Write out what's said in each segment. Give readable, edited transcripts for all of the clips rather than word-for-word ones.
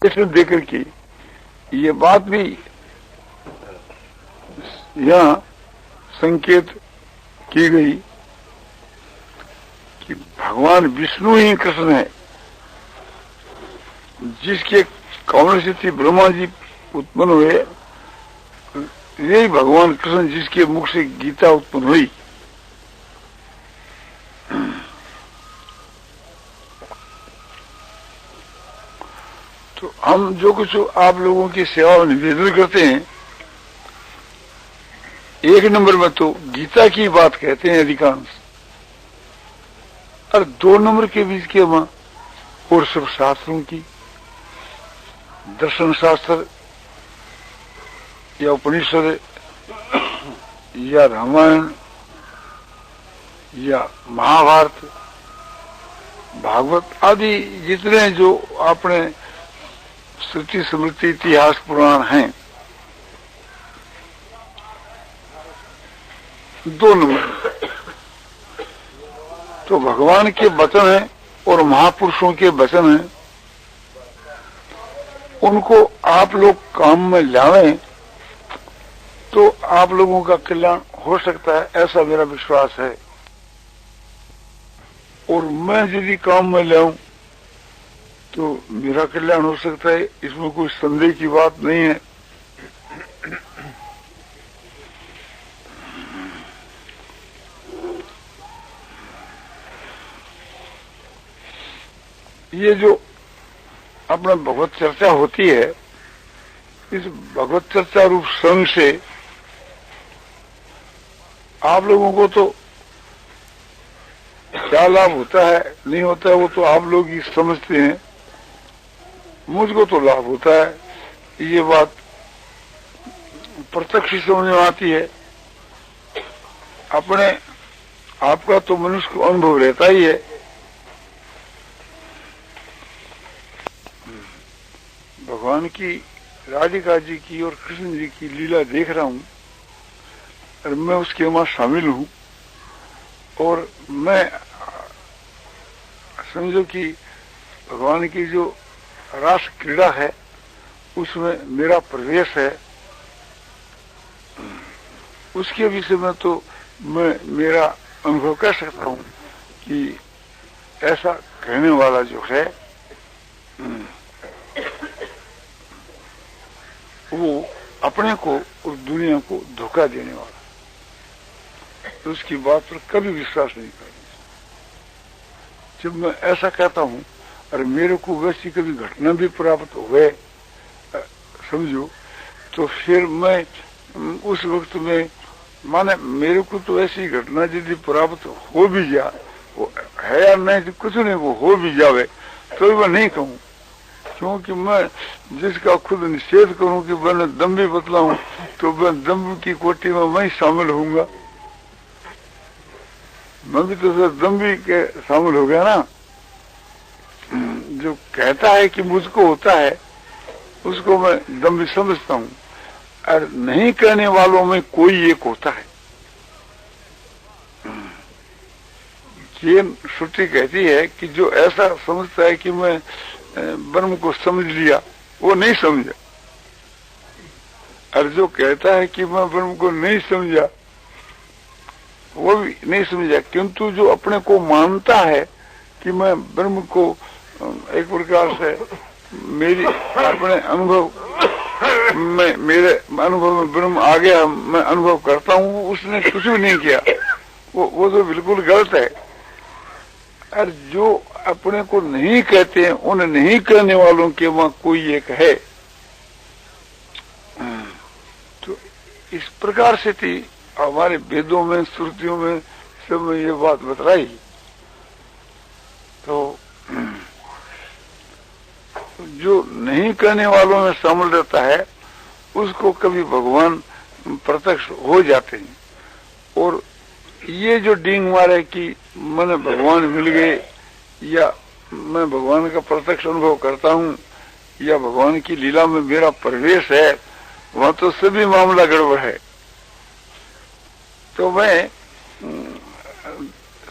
इसमें देकर के ये बात भी यहाँ संकेत की गई कि भगवान विष्णु ही कृष्ण है, जिसके कौन से थी ब्रह्मा जी उत्पन्न हुए, यही भगवान कृष्ण जिसके मुख से गीता उत्पन्न हुई। तो हम जो कुछ आप लोगों की सेवा में निवेदन करते हैं, एक नंबर में तो गीता की बात कहते हैं अधिकांश, और 2 नंबर के बीच के वहां और सब शास्त्रों की, दर्शन शास्त्र या उपनिषद या रामायण या महाभारत, भागवत आदि जितने जो अपने श्रुति स्मृति इतिहास पुराण हैं, 2 नंबर तो भगवान के वचन हैं और महापुरुषों के वचन हैं। उनको आप लोग काम में लावें तो आप लोगों का कल्याण हो सकता है, ऐसा मेरा विश्वास है। और मैं यदि काम में लाऊं तो मेरा कल्याण हो सकता है, इसमें कोई संदेह की बात नहीं है। ये जो अपना भगवत चर्चा होती है, इस भगवत चर्चा रूप संघ से आप लोगों को तो क्या लाभ होता है नहीं होता है वो तो आप लोग ही समझते हैं। मुझको तो लाभ होता है, ये बात प्रत्यक्ष ही समझ में आती है। अपने आपका तो मनुष्य को अनुभव रहता ही है। भगवान की, राधिका जी की और कृष्ण जी की लीला देख रहा हूं और मैं उसके वहां शामिल हूं, और मैं समझो कि भगवान की जो रास क्रीड़ा है उसमें मेरा प्रवेश है। उसके विषय में तो मैं मेरा अनुभव कर सकता हूं कि ऐसा कहने वाला जो है वो अपने को और दुनिया को धोखा देने वाला, तो उसकी बात पर कभी विश्वास नहीं करना। जब मैं ऐसा कहता हूं और मेरे को वैसी कभी घटना भी प्राप्त हो गए समझो, तो फिर मैं उस वक्त में माने मेरे को तो ऐसी घटना यदि प्राप्त हो भी जाए, वो है या नहीं तो कुछ नहीं, वो हो भी जावे तो मैं नहीं कहूँ, क्योंकि मैं जिसका खुद निषेध करूं कि मैं दम्भी बतलाऊं तो मैं दम्भ की कोटि में मैं शामिल होऊंगा। मैं भी तो सर दम्भी के शामिल हो गया ना। जो कहता है कि मुझको होता है उसको मैं दम्भी समझता हूं, और नहीं कहने वालों में कोई एक होता है। ये श्रुति कहती है कि जो ऐसा समझता है कि मैं ब्रह्म को समझ लिया, वो नहीं समझा, और जो कहता है कि मैं ब्रह्म को नहीं समझा, वो भी नहीं समझा। किंतु जो अपने को मानता है कि मैं ब्रह्म को एक प्रकार से मेरी अपने अनुभव में, मेरे अनुभव में ब्रह्म आ गया, मैं अनुभव करता हूँ, उसने कुछ भी नहीं किया, वो तो बिल्कुल गलत है। और जो अपने को नहीं कहते हैं, उन नहीं कहने वालों के वहां कोई एक है। तो इस प्रकार से थी हमारे वेदों में, श्रुतियों में सब में ये बात बतलाई। तो जो नहीं कहने वालों में शामिल रहता है उसको कभी भगवान प्रत्यक्ष हो जाते हैं। और ये जो डींग मारे कि मैंने भगवान मिल गए, या मैं भगवान का प्रत्यक्ष अनुभव करता हूँ, या भगवान की लीला में मेरा प्रवेश है, वहां तो सभी मामला गड़बड़ है। तो मैं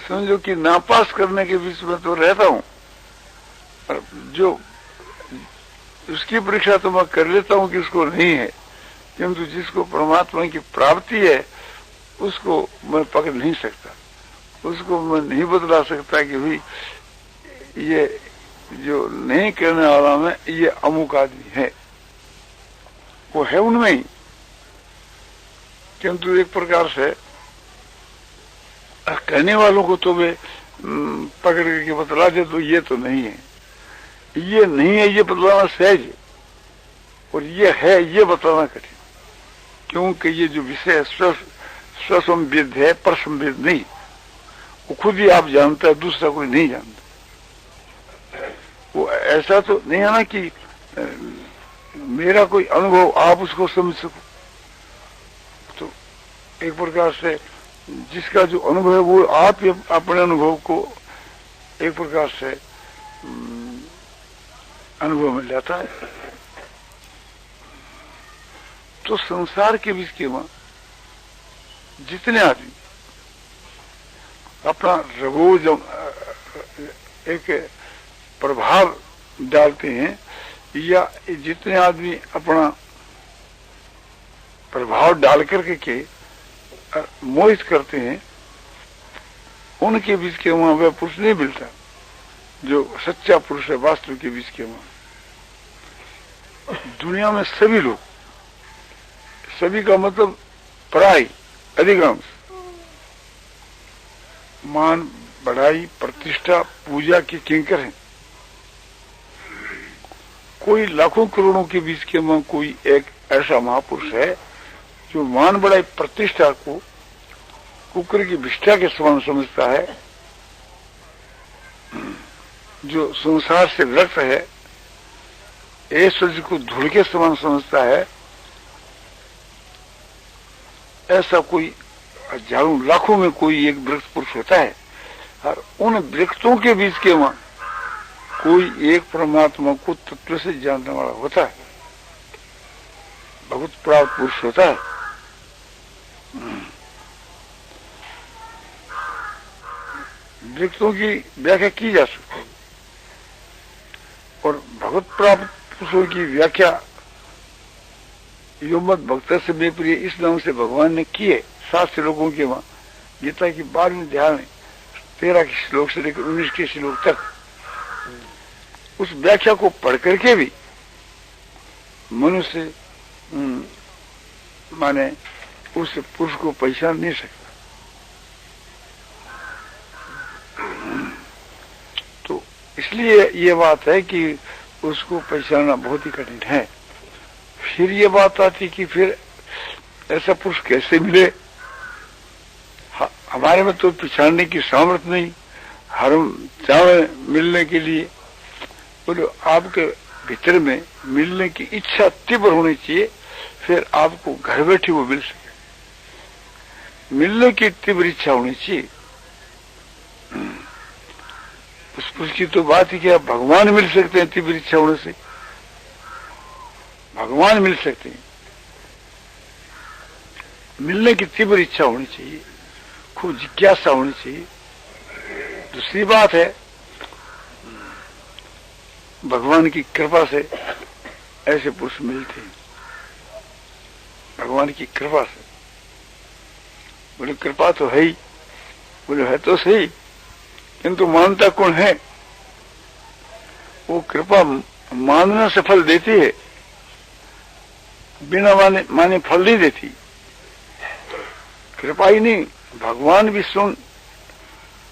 समझो कि नापास करने के बीच में तो रहता हूँ। और जो उसकी परीक्षा तो मैं कर लेता हूं कि उसको नहीं है, किंतु जिसको परमात्मा की प्राप्ति है उसको मैं पकड़ नहीं सकता, उसको मैं नहीं बदला सकता कि भाई ये जो नहीं करने वाला में ये अमुक आदमी है, वो है उनमें ही। किंतु एक प्रकार से कहने वालों को तो वे पकड़ करके बतला दे तो ये तो नहीं है, ये नहीं है, ये बतलाना सहज है, और ये है ये बताना कठिन, क्योंकि ये जो विषय स्वसंवेद है, परसंवेद नहीं, वो खुद ही आप जानता है, दूसरा कोई नहीं जानता। वो ऐसा तो नहीं है ना कि मेरा कोई अनुभव आप उसको समझ सको। तो एक प्रकार से जिसका जो अनुभव है वो आप अपने अनुभव को एक प्रकार से अनुभव में लेता है। तो संसार के बीच के वहां जितने आदमी अपना रगोज एक प्रभाव डालते हैं, या जितने आदमी अपना प्रभाव डाल करके मोहित करते हैं, उनके बीच के वहां वह पुरुष नहीं मिलता जो सच्चा पुरुष है। वास्तव के बीच के वहां दुनिया में सभी लोग, सभी का मतलब प्राय अधिकांश मान बढ़ाई प्रतिष्ठा पूजा के किंकर हैं। कोई लाखों करोड़ों के बीच के वहां कोई एक ऐसा महापुरुष है जो मान बढ़ाई प्रतिष्ठा को कुकर की विष्ठा के समान समझता है, जो संसार से विरक्त है, ऐश्वर्य को धूल के समान समझता है। ऐसा कोई हजारों लाखों में कोई एक वृक्ष पुरुष होता है, और उन वृक्षों के बीच के वहां कोई एक परमात्मा को तत्व से जानने वाला होता है, बहुत प्राप्त पुरुष होता है। वृक्षों की व्याख्या की जा सकती है, और भगवत प्राप्त पुरुषों की व्याख्या योमत भक्त से बेप्रिय इस नाम से भगवान ने की है 7 श्लोकों के वहां गीता की 12वें अध्याय में 13 के श्लोक से लेकर 19 के श्लोक तक। उस व्याख्या को पढ़ करके भी मनुष्य माने उस पुरुष को पहचान नहीं सकता। तो इसलिए ये बात है कि उसको पहचानना बहुत ही कठिन है। फिर ये बात आती कि फिर ऐसा पुरुष कैसे मिले, हमारे में तो पहचानने की सामर्थ्य नहीं, हम चाहे मिलने के लिए। बोलो आपके भीतर में मिलने की इच्छा तीव्र होनी चाहिए, फिर आपको घर बैठे वो मिल सके। मिलने की तीव्र इच्छा होनी चाहिए। उस पुरुष की तो बात ही क्या, भगवान मिल सकते हैं तीव्र इच्छा होने से, भगवान मिल सकते हैं। मिलने की तीव्र इच्छा होनी चाहिए, खूब जिज्ञासा होनी चाहिए। दूसरी बात है भगवान की कृपा से ऐसे पुरुष मिलते हैं, भगवान की कृपा से। बोले कृपा तो है ही, बोले है तो सही, किंतु मानता कौन है? वो कृपा मानना से फल देती है, बिना माने फल नहीं देती। कृपा ही नहीं, भगवान भी स्वयं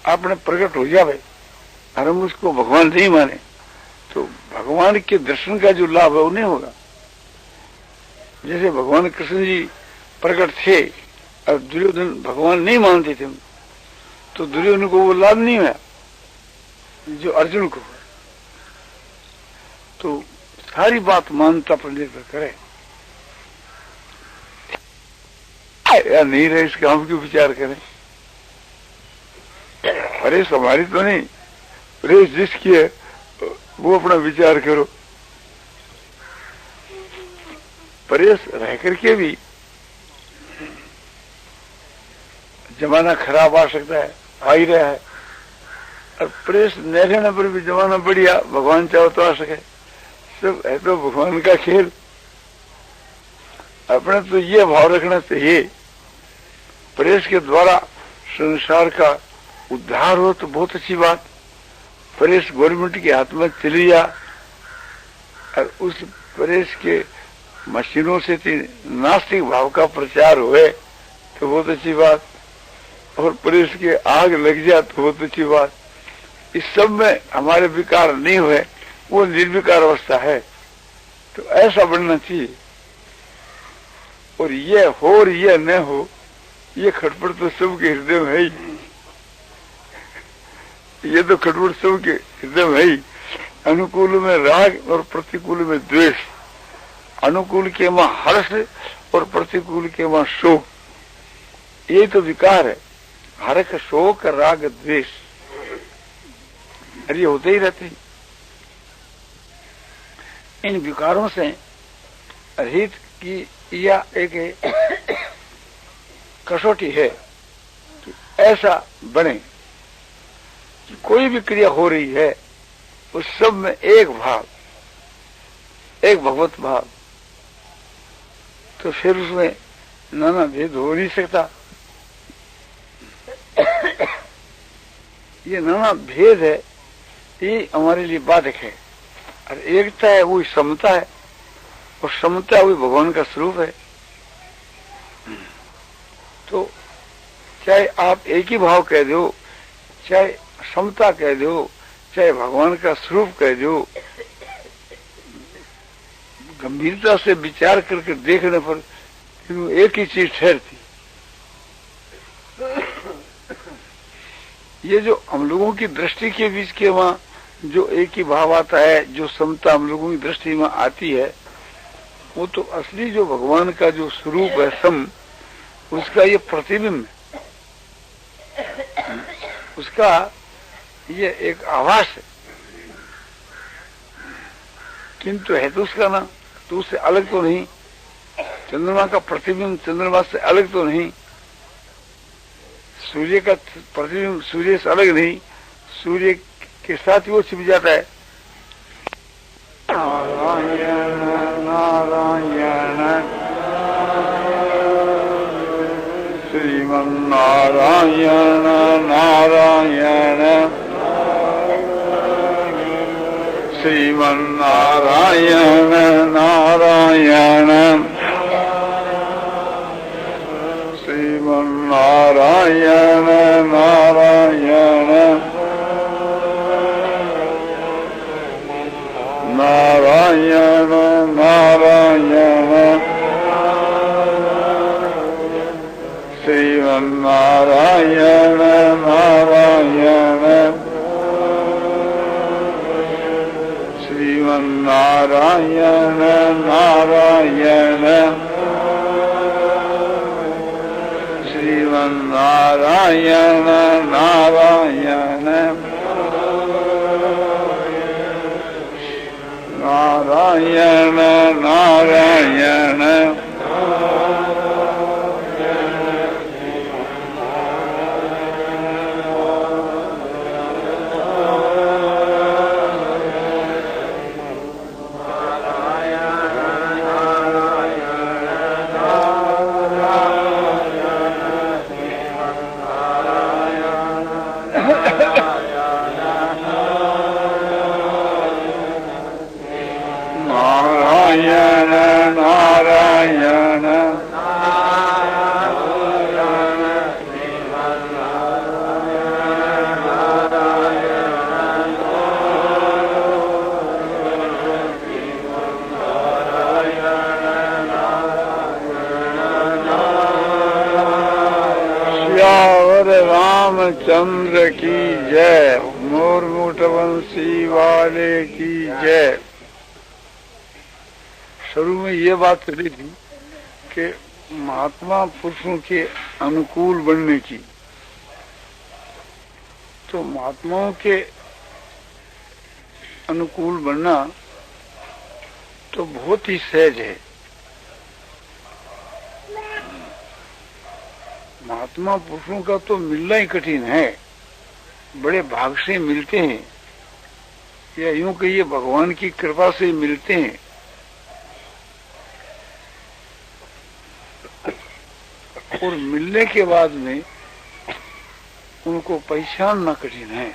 आपने प्रकट हो जावे और हम उसको भगवान नहीं माने तो भगवान के दर्शन का जो लाभ है वो नहीं होगा। जैसे भगवान कृष्ण जी प्रकट थे और दुर्योधन भगवान नहीं मानते थे, तो दुर्योधन को वो लाभ नहीं हुआ जो अर्जुन को हुआ। तो सारी बात मानता पर निर्भर करे, या नहीं रहे इसका हम क्यों विचार करें। अरे हमारी तो नहीं, अरे जिसकी है वो अपना विचार करो। परेश रह करके भी जमाना खराब आ सकता है, आ ही रहा है, और परेश न रहने पर भी जमाना बढ़िया भगवान चाहो तो आ सके। सब है तो भगवान का खेल। अपने तो ये भाव रखना चाहिए, प्रेस के द्वारा संसार का उद्धार हो तो बहुत अच्छी बात। प्रेस गवर्नमेंट के हाथ में चली जा और उस प्रेस के मशीनों से नास्तिक भाव का प्रचार हुए तो बहुत अच्छी बात, और प्रेस के आग लग जाए तो बहुत अच्छी बात। इस सब में हमारे विकार नहीं हुए, वो निर्विकार अवस्था है, तो ऐसा बनना चाहिए। और ये हो और ये न हो, ये खटपट तो सबके हृदय में है ही, ये तो खटपट सबके हृदय में है ही। अनुकूल में राग और प्रतिकूल में द्वेष, अनुकूल के मां हर्ष और प्रतिकूल के मां शोक, ये तो विकार है। हर्ष शोक राग द्वेष, अरे होते ही रहते। इन विकारों से रहित की यह एक कसौटी है कि ऐसा बने कि कोई भी क्रिया हो रही है उस सब में एक भाव, एक भगवत भाव, तो फिर उसमें नाना भेद हो नहीं सकता। ये नाना भेद है, ये हमारे लिए बाधक है। और एकता है वो समता है, और समता वही भगवान का स्वरूप है। तो चाहे आप एक ही भाव कह दो, चाहे समता कह दो, चाहे भगवान का स्वरूप कह दो, गंभीरता से विचार करके देखने पर एक ही चीज ठहरती। ये जो हम लोगों की दृष्टि के बीच के वहां जो एक ही भाव आता है, जो समता हम लोगों की दृष्टि में आती है, वो तो असली जो भगवान का जो स्वरूप है सम, उसका ये प्रतिबिंब है, उसका ये एक आभास है। किंतु है तो उसका ना, तो उससे अलग तो नहीं। चंद्रमा का प्रतिबिंब चंद्रमा से अलग तो नहीं, सूर्य का प्रतिबिंब सूर्य से अलग नहीं, सूर्य के साथ वो छिप जाता है। नारायण नारायण श्रीमन नारायण नारायण श्रीमन नारायण नारायण श्रीमन नारायण नारायण नारायण नारायण श्रीमन नारायण नारायण श्रीमन नारायण नारायण श्रीमन नारायण नारायण नारायण नारायण रामचंद्र की जय, मोरमुट वंशी वाले की जय। शुरू में ये बात चली थी कि महात्मा पुरुषों के अनुकूल बनने की, तो महात्माओं के अनुकूल बनना तो बहुत ही सहज है। महात्मा पुरुषों का तो मिलना ही कठिन है, बड़े भाग से मिलते हैं। या यूं कहिए भगवान की कृपा से मिलते हैं। और मिलने के बाद में उनको पहचानना कठिन है।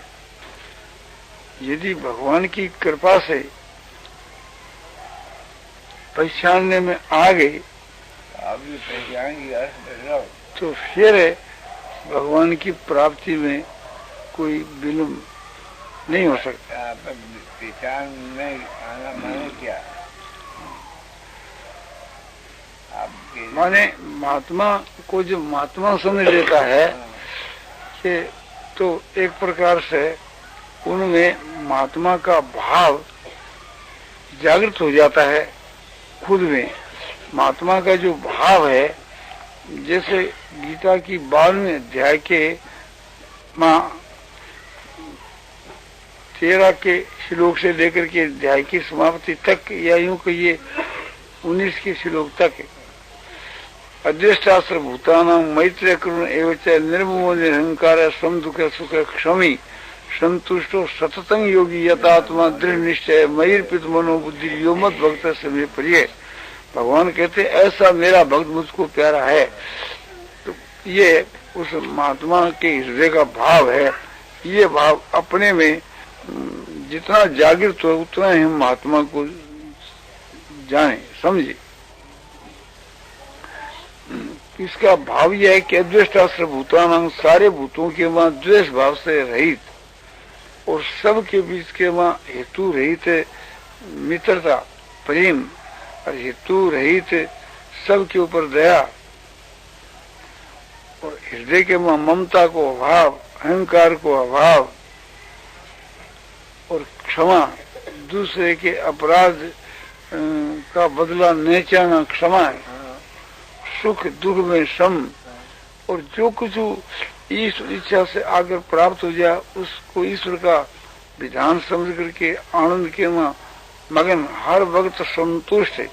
यदि भगवान की कृपा से पहचानने में आ गए तो फिर भगवान की प्राप्ति में कोई विलंब नहीं हो सकता। पहचान में आना माने क्या? माने महात्मा को जो महात्मा समझ लेता है कि तो एक प्रकार से उनमें महात्मा का भाव जागृत हो जाता है। खुद में महात्मा का जो भाव है, जैसे गीता की 12वें अध्याय के 13 के श्लोक से लेकर के अध्याय की समाप्ति तक, या यूं कहिए 19 के श्लोक तक, अद्वेष्टास्त्र भूतानां मैत्र करुण एवच निर्ममो निरहंकार सम दुख सुख क्षमी संतुष्टो सततं योगी यतात्मा दृढ़ निश्चय मयिर्पित मनोबुद्धि यो मत भक्त समय प्रिय। भगवान कहते ऐसा मेरा भक्त मुझको प्यारा है। तो ये उस महात्मा के हृदय का भाव है। ये भाव अपने में जितना जागृत हो उतना ही हम महात्मा को जाने समझे। इसका भाव यह है कि अद्वेष्टास्त्र भूतानां, सारे भूतों के वहां द्वेष भाव से रहित और सबके बीच के वहां हेतु रहित मित्रता प्रेम और हेतु रहित सबके ऊपर दया और हृदय के वहां ममता को अभाव, अहंकार को अभाव और क्षमा, दूसरे के अपराध का बदला न चाहना क्षमा है। सुख दुख में सम, और जो कुछ ईश्वर इच्छा से आकर प्राप्त हो जाए उसको ईश्वर का विधान समझ करके आनंद के मगन हर वक्त संतुष्ट है।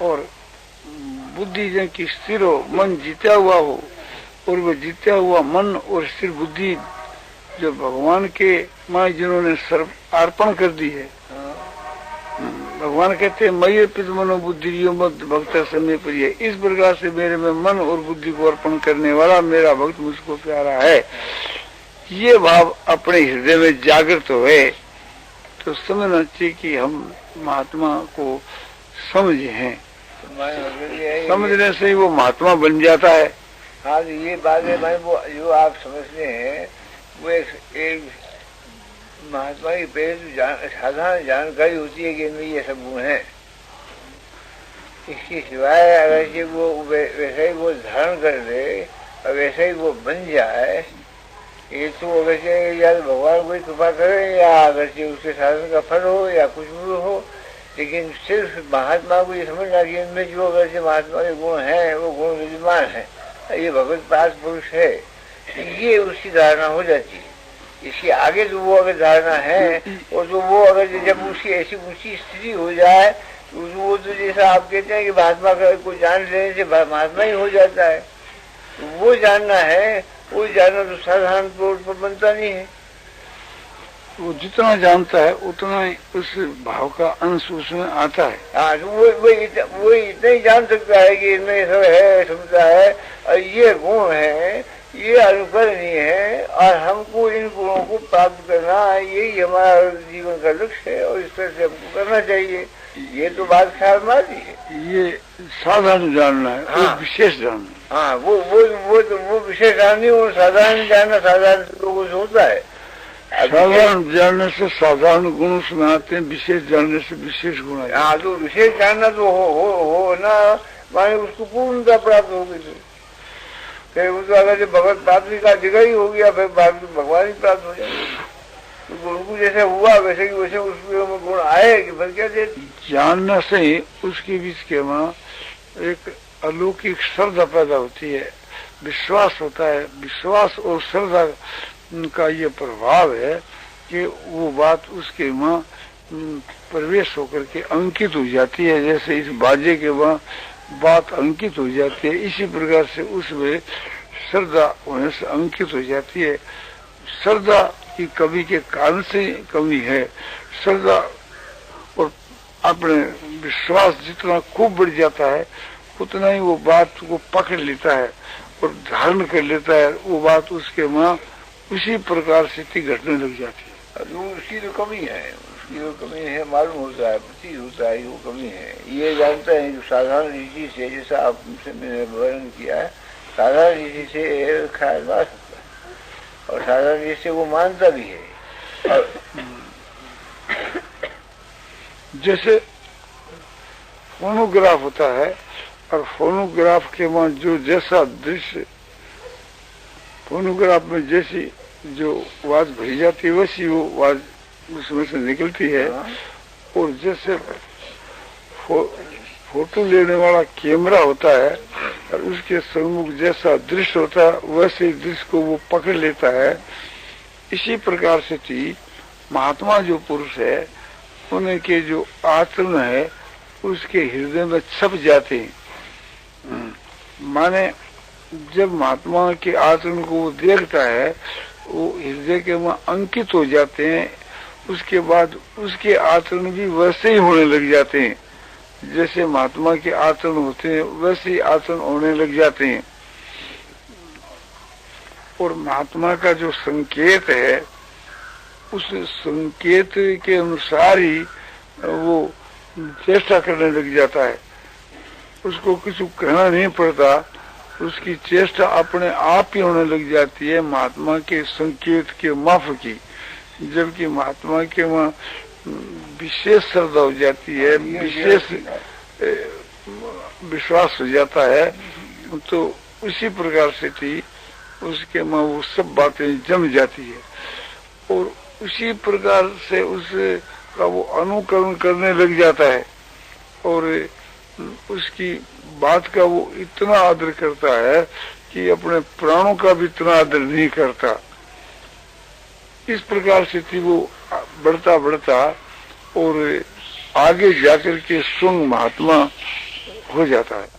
और बुद्धि जन की स्थिर हो, मन जीता हुआ हो, और वह जीता हुआ मन और स्थिर बुद्धि जो भगवान के मां जिन्होंने सर्व अर्पण कर दी है। भगवान कहते हैं मय पित मनोबुद्धि यो मत भक्त समय प्रिय। इस प्रकार से मेरे में मन और बुद्धि को अर्पण करने वाला मेरा भक्त मुझको प्यारा है। ये भाव अपने हृदय में जागृत हुए तो समझना चाहिए कि हम महात्मा को समझे हैं। समझने से ही वो महात्मा बन जाता है। हाँ, ये बात है वो जो आप समझते हैं वो एक महात्मा की पहले साधारण जानकारी होती है कि इनमें ये सब गुण है। इसके सिवाय अगर कि वो वैसे ही वो धारण कर ले और वैसे ही वो बन जाए, ये तो अगर से या भगवान कोई कृपा करे या अगर से उसके साधन का फल हो या कुछ भी हो, लेकिन सिर्फ महात्मा को ये समझना कि इनमें जो अगर से महात्मा के गुण है वो गुण विद्यमान है, ये भगवत पास पुरुष है, ये उसकी धारणा हो जाती है। इसके आगे जो वो अगर धारणा है और जो वो अगर जब उसकी ऐसी ऊंची स्थिति हो जाए तो वो तो जैसा आप कहते हैं कि महात्मा को जान लेने से महात्मा ही हो जाता है, तो वो जानना है, वो जानना तो साधारण तौर पर बनता नहीं है। वो जितना जानता है उतना ही उस भाव का अंश उसमें आता है। हाँ, तो वो इतना ही जान सकता है कि इनमें सब है, क्षमता है और ये गुण है, ये अनुकरणीय है और हमको इन गुणों को प्राप्त करना यही हमारा जीवन का लक्ष्य है और इस तरह से हमको करना चाहिए। ये तो बात ख्याल मारी है। ये साधारण जानना है। हाँ, विशेष जानना। हाँ, वो विशेष जाननी और साधारण जानना साधारण लोगों से होता है। साधारण जानने से साधारण गुण उसमें आते हैं, विशेष जानने से विशेष गुण आते हैं। हाँ, तो विशेष जानना तो हो ना, माने उसको पूर्णता प्राप्त हो गई। फिर वो तो अगर भगवत प्राप्ति का जगह ही हो गया, फिर भगवान ही प्राप्त हो जाएगा। तो उनको जैसे हुआ वैसे कि वैसे उसमें गुण आए कि फिर क्या देते। जानने से ही उसके बीच के वहाँ एक अलौकिक श्रद्धा पैदा होती है, विश्वास होता है। विश्वास और श्रद्धा का ये प्रभाव है कि वो बात उसके वहाँ प्रवेश होकर के अंकित हो जाती है। जैसे इस बाजे के वहाँ बात अंकित हो जाती है, इसी प्रकार से उसमें श्रद्धा होने से अंकित हो जाती है। श्रद्धा कि कवि के कारण से कवि है। श्रद्धा और अपने विश्वास जितना खूब बढ़ जाता है उतना ही वो बात को पकड़ लेता है और धारण कर लेता है। वो बात उसके वहां उसी प्रकार से घटने लग जाती है। वो उसकी जो कमी है, उसकी जो कमी है मालूम होता है, प्रतीत होता है, वो कमी है। ये जानते हैं जो साधारण रीति से, जैसा आपसे मैंने वर्णन किया है, साधारण रीति से ख्याल आ सकता है और साधारण रीति से वो मानता भी है। और जैसे फोनोग्राफ होता है और फोनोग्राफ के वहां जो जैसा दृश्य, फोनोग्राफ में जैसी जो आवाज भरी जाती है वैसी वो आवाज उसमें से निकलती है। और जैसे फोटो लेने वाला कैमरा होता है और उसके सम्मुख जैसा दृश्य होता है वैसे ही दृश्य को वो पकड़ लेता है। इसी प्रकार से थी महात्मा जो पुरुष है उनके जो आचरण है उसके हृदय में छप जाते हैं। माने जब महात्मा के आचरण को वो देखता है वो हृदय के वहां अंकित हो जाते हैं। उसके बाद उसके आचरण भी वैसे ही होने लग जाते हैं, जैसे महात्मा के आचरण होते हैं वैसे ही आचरण होने लग जाते हैं। और महात्मा का जो संकेत है उस संकेत के अनुसार ही वो चेष्टा करने लग जाता है। उसको कुछ कहना नहीं पड़ता, उसकी चेष्टा अपने आप ही होने लग जाती है महात्मा के संकेत के माफ की। जबकि महात्मा के वहाँ विशेष श्रद्धा हो जाती है, विशेष विश्वास हो जाता है, तो उसी प्रकार से थी उसके वहाँ वो सब बातें जम जाती है और उसी प्रकार से उसका वो अनुकरण करने लग जाता है और उसकी बात का वो इतना आदर करता है कि अपने प्राणों का भी इतना आदर नहीं करता। इस प्रकार से थी वो बढ़ता बढ़ता और आगे जाकर के स्वयं महात्मा हो जाता है।